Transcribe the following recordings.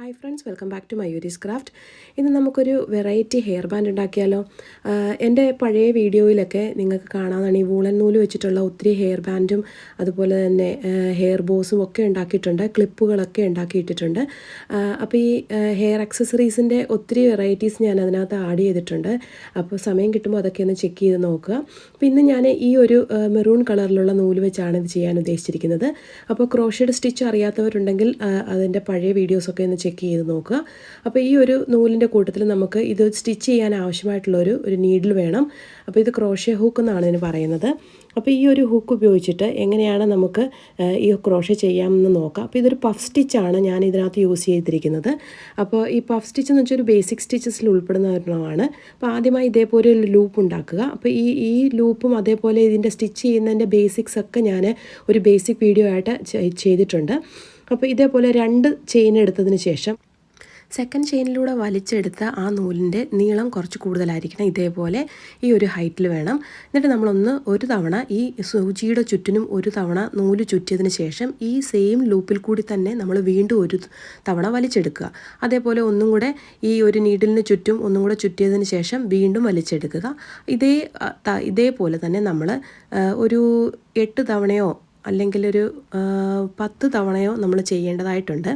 Hi friends, welcome back to Mayuri's craft. ഇന്ന് നമുക്കൊരു variety hair band ഉണ്ടാക്കിയാലോ. എൻ്റെ പഴയ വീഡിയോയിലൊക്കെ നിങ്ങൾക്ക് കാണാവുന്നതാണ് ഈ വൂളൻ നൂല് വെച്ചിട്ടുള്ള ഒത്തിരി ഹെയർ ബാൻഡും അതുപോലെ തന്നെ ഹെയർ ബോസും ഒക്കെ ഉണ്ടാക്കിയിട്ടുണ്ട്, ക്ലിപ്പുകളൊക്കെ ഉണ്ടാക്കിയിട്ടിട്ടുണ്ട്. അപ്പോൾ ഈ ഹെയർ അക്സസറീസിൻ്റെ ഒത്തിരി വെറൈറ്റീസ് ഞാൻ അതിനകത്ത് ആഡ് ചെയ്തിട്ടുണ്ട്. അപ്പോൾ സമയം കിട്ടുമ്പോൾ അതൊക്കെ ഒന്ന് ചെക്ക് ചെയ്ത് നോക്കുക. അപ്പോൾ ഇന്ന് ഞാൻ ഈ ഒരു മെറൂൺ കളറിലുള്ള നൂല് വെച്ചാണ് ഇത് ചെയ്യാൻ ഉദ്ദേശിച്ചിരിക്കുന്നത്. അപ്പോൾ ക്രോഷേഡ് സ്റ്റിച്ച് അറിയാത്തവരുണ്ടെങ്കിൽ അതിൻ്റെ പഴയ വീഡിയോസൊക്കെ ഒന്ന് ചെക്ക് ചെയ്ത് നോക്കുക. അപ്പോൾ ഈ ഒരു നൂലിൻ്റെ കൂട്ടത്തിൽ നമുക്ക് ഇത് സ്റ്റിച്ച് ചെയ്യാൻ ആവശ്യമായിട്ടുള്ളൊരു നീഡിൽ വേണം. അപ്പോൾ ഇത് ക്രോഷേ ഹൂക്ക് എന്നാണ് ഇതിന് പറയുന്നത്. അപ്പോൾ ഈ ഒരു ഹൂക്ക് ഉപയോഗിച്ചിട്ട് എങ്ങനെയാണ് നമുക്ക് ഈ ക്രോഷേ ചെയ്യാമെന്ന് നോക്കാം. അപ്പോൾ ഇതൊരു പഫ് സ്റ്റിച്ചാണ് ഞാൻ ഇതിനകത്ത് യൂസ് ചെയ്തിരിക്കുന്നത്. അപ്പോൾ ഈ പഫ് സ്റ്റിച്ച് എന്ന് വെച്ചാൽ ഒരു ബേസിക് സ്റ്റിച്ചസിൽ ഉൾപ്പെടുന്ന ഒരെണ്ണമാണ്. അപ്പോൾ ആദ്യമായി ഇതേപോലെ ഒരു ലൂപ്പ് ഉണ്ടാക്കുക. അപ്പോൾ ഈ ലൂപ്പും അതേപോലെ ഇതിൻ്റെ സ്റ്റിച്ച് ചെയ്യുന്നതിൻ്റെ ബേസിക്സ് ഒക്കെ ഞാൻ ഒരു ബേസിക് വീഡിയോ ആയിട്ട് ചെയ്തിട്ടുണ്ട്. അപ്പോൾ ഇതേപോലെ 2 ചെയിൻ എടുത്തതിന് ശേഷം സെക്കൻഡ് ചെയിനിലൂടെ വലിച്ചെടുത്ത ആ നൂലിൻ്റെ നീളം കുറച്ച് കൂടുതലായിരിക്കണം. ഇതേപോലെ ഈ ഒരു ഹൈറ്റിൽ വേണം. എന്നിട്ട് ഒരു തവണ ഈ സൂചിയുടെ ചുറ്റിനും ഒരു തവണ നൂല് ചുറ്റിയതിന് ശേഷം ഈ സെയിം ലൂപ്പിൽ കൂടി തന്നെ നമ്മൾ വീണ്ടും ഒരു തവണ വലിച്ചെടുക്കുക. അതേപോലെ ഒന്നും കൂടെ ഈ ഒരു നീഡിലിന് ചുറ്റും ഒന്നും കൂടെ ചുറ്റിയതിന് ശേഷം വീണ്ടും വലിച്ചെടുക്കുക. ഇതേപോലെ തന്നെ നമ്മൾ ഒരു 8 തവണയോ അല്ലെങ്കിൽ ഒരു 10 തവണയോ നമ്മൾ ചെയ്യേണ്ടതായിട്ടുണ്ട്.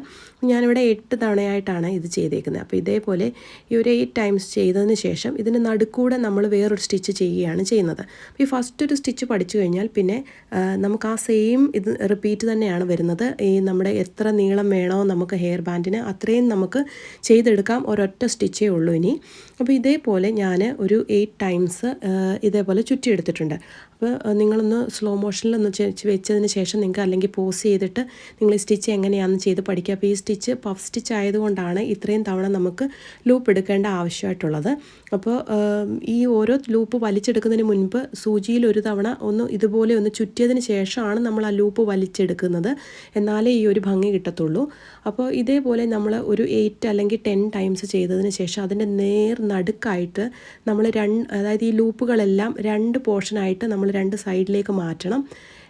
ഞാനിവിടെ 8 തവണയായിട്ടാണ് ഇത് ചെയ്തേക്കുന്നത്. അപ്പോൾ ഇതേപോലെ ഈ ഒരു 8 ടൈംസ് ചെയ്തതിന് ശേഷം ഇതിന് നടുക്കൂടെ നമ്മൾ വേറൊരു സ്റ്റിച്ച് ചെയ്യുകയാണ് ചെയ്യുന്നത്. അപ്പോൾ ഈ ഫസ്റ്റ് ഒരു സ്റ്റിച്ച് പഠിച്ചു കഴിഞ്ഞാൽ പിന്നെ നമുക്ക് ആ സെയിം ഇത് റിപ്പീറ്റ് തന്നെയാണ് വരുന്നത്. ഈ നമ്മുടെ എത്ര നീളം വേണോ നമുക്ക് ഹെയർ ബാൻഡിന് അത്രയും നമുക്ക് ചെയ്തെടുക്കാം. ഒരൊറ്റ സ്റ്റിച്ചേ ഉള്ളൂ ഇനി. അപ്പോൾ ഇതേപോലെ ഞാൻ ഒരു 8 ടൈംസ് ഇതേപോലെ ചുറ്റിയെടുത്തിട്ടുണ്ട്. അപ്പോൾ നിങ്ങളൊന്ന് സ്ലോ മോഷനിലൊന്ന് വെച്ചതിന് ശേഷം നിങ്ങൾക്ക് അല്ലെങ്കിൽ പോസ് ചെയ്തിട്ട് നിങ്ങൾ ഈ സ്റ്റിച്ച് എങ്ങനെയാണെന്ന് ചെയ്ത് പഠിക്കുക. അപ്പോൾ ഈ സ്റ്റിച്ച് പഫ് സ്റ്റിച്ച് ആയതുകൊണ്ടാണ് ഇത്രയും തവണ നമുക്ക് ലൂപ്പ് എടുക്കേണ്ട ആവശ്യമായിട്ടുള്ളത്. അപ്പോൾ ഈ ഓരോ ലൂപ്പ് വലിച്ചെടുക്കുന്നതിന് മുൻപ് സൂചിയിൽ ഒരു തവണ ഇതുപോലെ ഒന്ന് ചുറ്റിയതിന് ശേഷമാണ് നമ്മൾ ആ ലൂപ്പ് വലിച്ചെടുക്കുന്നത്. എന്നാലേ ഈ ഒരു ഭംഗി കിട്ടത്തുള്ളൂ. അപ്പോൾ ഇതേപോലെ നമ്മൾ ഒരു 8 അല്ലെങ്കിൽ 10 ടൈംസ് ചെയ്തതിന് ശേഷം അതിൻ്റെ നടുക്കായിട്ട് നമ്മൾ അതായത് ഈ ലൂപ്പുകളെല്ലാം 2 പോർഷനായിട്ട് നമ്മൾ 2 സൈഡിലേക്ക് മാറ്റണം.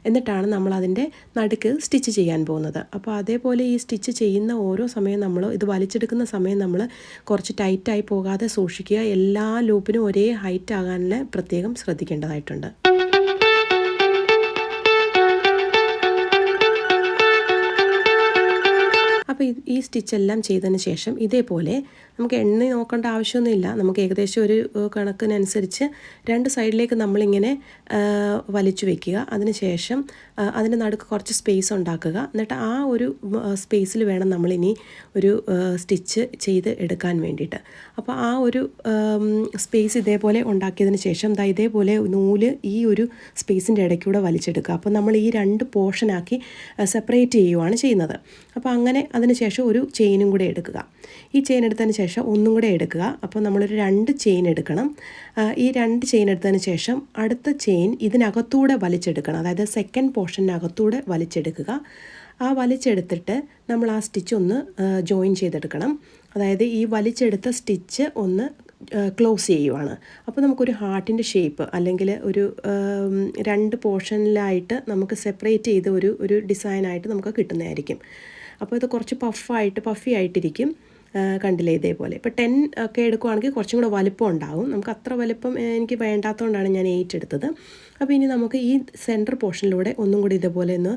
എന്നിട്ടാണ് നമ്മൾ അതിൻ്റെ നടുക്ക് സ്റ്റിച്ച് ചെയ്യാൻ പോകുന്നത്. അപ്പോൾ അതേപോലെ ഈ സ്റ്റിച്ച് ചെയ്യുന്ന ഓരോ സമയം നമ്മൾ ഇത് വലിച്ചെടുക്കുന്ന സമയം നമ്മൾ കുറച്ച് ടൈറ്റായി പോകാതെ സൂക്ഷിക്കുക. എല്ലാ ലൂപ്പിനും ഒരേ ഹൈറ്റ് ആകാനുള്ള പ്രത്യേകം ശ്രദ്ധിക്കേണ്ടതായിട്ടുണ്ട്. അപ്പോൾ ഈ സ്റ്റിച്ചെല്ലാം ചെയ്തതിന് ശേഷം ഇതേപോലെ നമുക്ക് എണ്ണ നോക്കേണ്ട ആവശ്യമൊന്നുമില്ല. നമുക്ക് ഏകദേശം ഒരു കണക്കിനനുസരിച്ച് 2 സൈഡിലേക്ക് നമ്മളിങ്ങനെ വലിച്ചു വയ്ക്കുക. അതിനുശേഷം അതിൻ്റെ നടുക്ക് കുറച്ച് സ്പേസ് ഉണ്ടാക്കുക. എന്നിട്ട് ആ ഒരു സ്പേസിൽ വേണം നമ്മളിനി ഒരു സ്റ്റിച്ച് ചെയ്ത് എടുക്കാൻ വേണ്ടിയിട്ട്. അപ്പോൾ ആ ഒരു സ്പേസ് ഇതേപോലെ ഉണ്ടാക്കിയതിന് ശേഷം ഇതേപോലെ നൂല് ഈ ഒരു സ്പേസിൻ്റെ ഇടയ്ക്കൂടെ വലിച്ചെടുക്കുക. അപ്പോൾ നമ്മൾ ഈ 2 പോർഷനാക്കി സെപ്പറേറ്റ് ചെയ്യുകയാണ് ചെയ്യുന്നത്. അപ്പോൾ അങ്ങനെ അതിനുശേഷം ഒരു ചെയിനും കൂടെ എടുക്കുക. ഈ ചെയിൻ എടുത്തതിന് ശേഷം ഒന്നും കൂടെ എടുക്കുക. അപ്പോൾ നമ്മളൊരു 2 ചെയിൻ എടുക്കണം. ഈ 2 ചെയിൻ എടുത്തതിന് ശേഷം അടുത്ത ചെയിൻ ഇതിനകത്തൂടെ വലിച്ചെടുക്കണം. അതായത് സെക്കൻഡ് പോർഷനകത്തൂടെ വലിച്ചെടുക്കുക. ആ വലിച്ചെടുത്തിട്ട് നമ്മൾ ആ സ്റ്റിച്ച് ഒന്ന് ജോയിൻ ചെയ്തെടുക്കണം. അതായത് ഈ വലിച്ചെടുത്ത സ്റ്റിച്ച് ഒന്ന് ക്ലോസ് ചെയ്യുവാണ്. അപ്പോൾ നമുക്കൊരു ഹാർട്ടിൻ്റെ ഷേപ്പ് അല്ലെങ്കിൽ ഒരു 2 പോർഷനിലായിട്ട് നമുക്ക് സെപ്പറേറ്റ് ചെയ്ത് ഒരു ഡിസൈനായിട്ട് നമുക്ക് കിട്ടുന്നതായിരിക്കും. അപ്പോൾ ഇത് കുറച്ച് പഫി ആയിട്ടിരിക്കും. കണ്ടില്ലേ ഇതേപോലെ. ഇപ്പോൾ 10 ഒക്കെ എടുക്കുകയാണെങ്കിൽ കുറച്ചും കൂടെ വലിപ്പം ഉണ്ടാകും. നമുക്ക് അത്ര വലിപ്പം എനിക്ക് വേണ്ടാത്തതുകൊണ്ടാണ് ഞാൻ 8 എടുത്തത്. അപ്പോൾ ഇനി നമുക്ക് ഈ സെൻറ്റർ പോർഷനിലൂടെ ഒന്നും കൂടി ഇതേപോലെ ഒന്ന്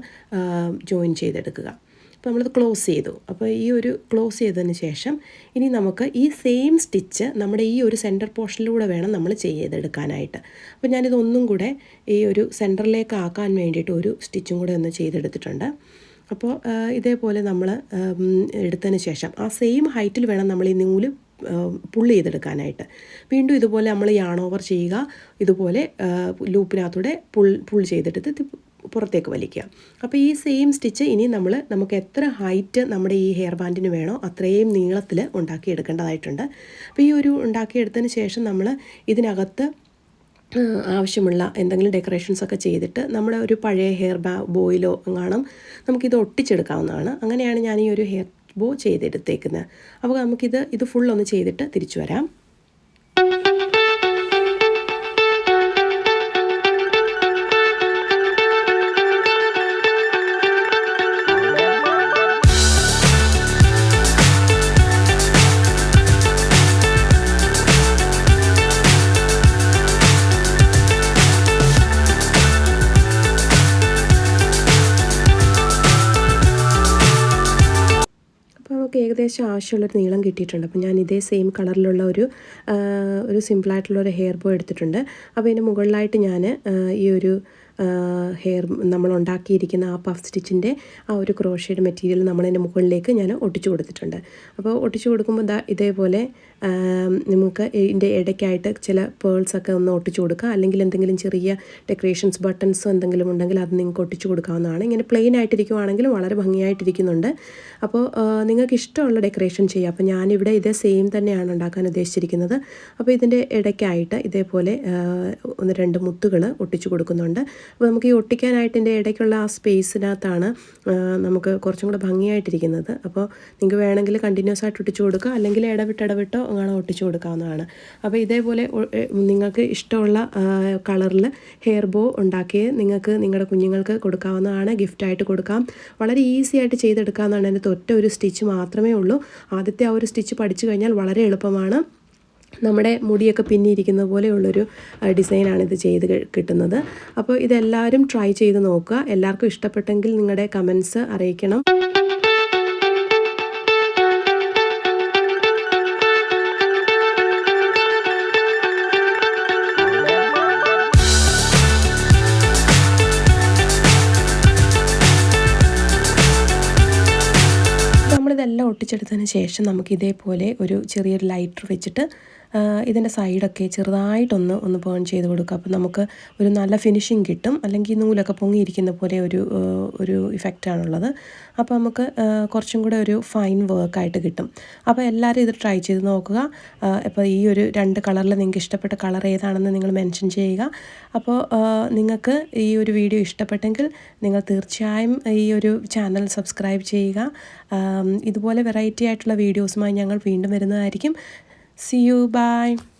ജോയിൻ ചെയ്തെടുക്കുക. അപ്പോൾ നമ്മളിത് ക്ലോസ് ചെയ്തു. അപ്പോൾ ഈ ഒരു ക്ലോസ് ചെയ്തതിന് ശേഷം ഇനി നമുക്ക് ഈ സെയിം സ്റ്റിച്ച് നമ്മുടെ ഈ ഒരു സെൻറ്റർ പോർഷനിലൂടെ വേണം നമ്മൾ ചെയ്തെടുക്കാനായിട്ട്. അപ്പോൾ ഞാനിത് ഒന്നും കൂടെ ഈ ഒരു സെൻറ്ററിലേക്ക് ആക്കാൻ വേണ്ടിയിട്ട് ഒരു സ്റ്റിച്ചും കൂടെ ഒന്ന് ചെയ്തെടുത്തിട്ടുണ്ട്. അപ്പോൾ ഇതേപോലെ നമ്മൾ എടുത്തതിന് ശേഷം ആ സെയിം ഹൈറ്റിൽ വേണം നമ്മൾ ഈ നൂല് പുള്ള് ചെയ്തെടുക്കാനായിട്ട്. വീണ്ടും ഇതുപോലെ നമ്മൾ യാൺ ഓവർ ചെയ്യുക. ഇതുപോലെ ലൂപ്പിനകത്തൂടെ പുൾ ചെയ്തെടുത്ത് പുറത്തേക്ക് വലിക്കുക. അപ്പോൾ ഈ സെയിം സ്റ്റിച്ച് ഇനി നമുക്ക് എത്ര ഹൈറ്റ് നമ്മുടെ ഈ ഹെയർ ബാൻഡിന് വേണോ അത്രയും നീളത്തിൽ ഉണ്ടാക്കിയെടുക്കേണ്ടതായിട്ടുണ്ട്. അപ്പോൾ ഈ ഒരു ഉണ്ടാക്കിയെടുത്തതിന് ശേഷം നമ്മൾ ഇതിനകത്ത് ആവശ്യമുള്ള എന്തെങ്കിലും ഡെക്കറേഷൻസൊക്കെ ചെയ്തിട്ട് നമ്മുടെ ഒരു പഴയ ഹെയർ ബോയിലോ കാണാം നമുക്കിത് ഒട്ടിച്ചെടുക്കാവുന്നതാണ്. അങ്ങനെയാണ് ഞാൻ ഈ ഒരു ഹെയർ ബോ ചെയ്തെടുത്തേക്കുന്നത്. അപ്പോൾ നമുക്കിത് ഫുള്ളൊന്ന് ചെയ്തിട്ട് തിരിച്ചു വരാം. നമുക്ക് ഏകദേശം ആവശ്യമുള്ളൊരു നീളം കിട്ടിയിട്ടുണ്ട്. അപ്പോൾ ഞാൻ ഇതേ സെയിം കളറിലുള്ള ഒരു സിമ്പിളായിട്ടുള്ളൊരു ഹെയർ ബോ എടുത്തിട്ടുണ്ട്. അപ്പോൾ ഇതിന് മുകളിലായിട്ട് ഞാൻ ഈ ഒരു ഹെയർ നമ്മൾ ഉണ്ടാക്കിയിരിക്കുന്ന ആ പഫ് സ്റ്റിച്ചിൻ്റെ ആ ഒരു ക്രോഷേഡ് മെറ്റീരിയൽ നമ്മളതിൻ്റെ മുകളിലേക്ക് ഞാൻ ഒട്ടിച്ചു കൊടുത്തിട്ടുണ്ട്. അപ്പോൾ ഒട്ടിച്ചു കൊടുക്കുമ്പോൾ ഇതേപോലെ നമുക്ക് ഇതിൻ്റെ ഇടയ്ക്കായിട്ട് ചില പേൾസൊക്കെ ഒന്ന് ഒട്ടിച്ചു കൊടുക്കുക, അല്ലെങ്കിൽ എന്തെങ്കിലും ചെറിയ ഡെക്കറേഷൻസ് ബട്ടൺസോ എന്തെങ്കിലും ഉണ്ടെങ്കിൽ അത് നിങ്ങൾക്ക് ഒട്ടിച്ചു കൊടുക്കാവുന്നതാണ്. ഇങ്ങനെ പ്ലെയിൻ ആയിട്ടിരിക്കുവാണെങ്കിലും വളരെ ഭംഗിയായിട്ടിരിക്കുന്നുണ്ട്. അപ്പോൾ നിങ്ങൾക്ക് ഇഷ്ടമുള്ള ഡെക്കറേഷൻ ചെയ്യാം. അപ്പോൾ ഞാനിവിടെ ഇതേ സെയിം തന്നെയാണ് ഉണ്ടാക്കാൻ ഉദ്ദേശിച്ചിരിക്കുന്നത്. അപ്പോൾ ഇതിൻ്റെ ഇടയ്ക്കായിട്ട് ഇതേപോലെ 1-2 മുത്തുകൾ ഒട്ടിച്ചു കൊടുക്കുന്നുണ്ട്. അപ്പോൾ നമുക്ക് ഈ ഒട്ടിക്കാനായിട്ട് ഇതിൻ്റെ ഇടയ്ക്കുള്ള ആ സ്പേസിനകത്താണ് നമുക്ക് കുറച്ചും കൂടെ ഭംഗിയായിട്ടിരിക്കുന്നത്. അപ്പോൾ നിങ്ങൾക്ക് വേണമെങ്കിൽ കണ്ടിന്യൂസ് ആയിട്ട് ഒട്ടിച്ചു കൊടുക്കുക, അല്ലെങ്കിൽ ഇടവിട്ടോ അങ്ങനെ ഒട്ടിച്ചു കൊടുക്കാവുന്നതാണ്. അപ്പോൾ ഇതേപോലെ നിങ്ങൾക്ക് ഇഷ്ടമുള്ള കളറിൽ ഹെയർ ബോ ഉണ്ടാക്കി നിങ്ങൾക്ക് നിങ്ങളുടെ കുഞ്ഞുങ്ങൾക്ക് കൊടുക്കാവുന്നതാണ്, ഗിഫ്റ്റായിട്ട് കൊടുക്കാം. വളരെ ഈസി ആയിട്ട് ചെയ്തെടുക്കാവുന്നതാണ്. അതിൻ്റെ ഒറ്റ ഒരു സ്റ്റിച്ച് മാത്രമേ ഉള്ളൂ. ആദ്യത്തെ ആ ഒരു സ്റ്റിച്ച് പഠിച്ചു കഴിഞ്ഞാൽ വളരെ എളുപ്പമാണ്. നമ്മുടെ മുടിയൊക്കെ പിന്നിയിരിക്കുന്ന പോലെയുള്ളൊരു ഡിസൈനാണ് ഇത് ചെയ്ത് കിട്ടുന്നത്. അപ്പോൾ ഇതെല്ലാവരും ട്രൈ ചെയ്ത് നോക്കുക. എല്ലാവർക്കും ഇഷ്ടപ്പെട്ടെങ്കിൽ നിങ്ങളുടെ കമൻസ് അറിയിക്കണം. നമ്മളിതെല്ലാം ഒട്ടിച്ചെടുത്തതിന് ശേഷം നമുക്ക് ഇതേപോലെ ഒരു ചെറിയൊരു ലൈറ്റർ വെച്ചിട്ട് ഇതിൻ്റെ സൈഡൊക്കെ ചെറുതായിട്ടൊന്ന് ബേൺ ചെയ്ത് കൊടുക്കുക. അപ്പോൾ നമുക്ക് ഒരു നല്ല ഫിനിഷിങ് കിട്ടും. അല്ലെങ്കിൽ നൂലൊക്കെ പൊങ്ങിയിരിക്കുന്ന പോലെ ഒരു ഇഫക്റ്റാണുള്ളത്. അപ്പോൾ നമുക്ക് കുറച്ചും കൂടെ ഒരു ഫൈൻ വർക്കായിട്ട് കിട്ടും. അപ്പോൾ എല്ലാവരും ഇത് ട്രൈ ചെയ്ത് നോക്കുക. അപ്പോൾ ഈ ഒരു 2 കളറിൽ നിങ്ങൾക്ക് ഇഷ്ടപ്പെട്ട കളർ ഏതാണെന്ന് നിങ്ങൾ മെൻഷൻ ചെയ്യുക. അപ്പോൾ നിങ്ങൾക്ക് ഈ ഒരു വീഡിയോ ഇഷ്ടപ്പെട്ടെങ്കിൽ നിങ്ങൾ തീർച്ചയായും ഈ ഒരു ചാനൽ സബ്സ്ക്രൈബ് ചെയ്യുക. ഇതുപോലെ വെറൈറ്റി ആയിട്ടുള്ള വീഡിയോസുമായി ഞങ്ങൾ വീണ്ടും വരുന്നതായിരിക്കും. See you, bye.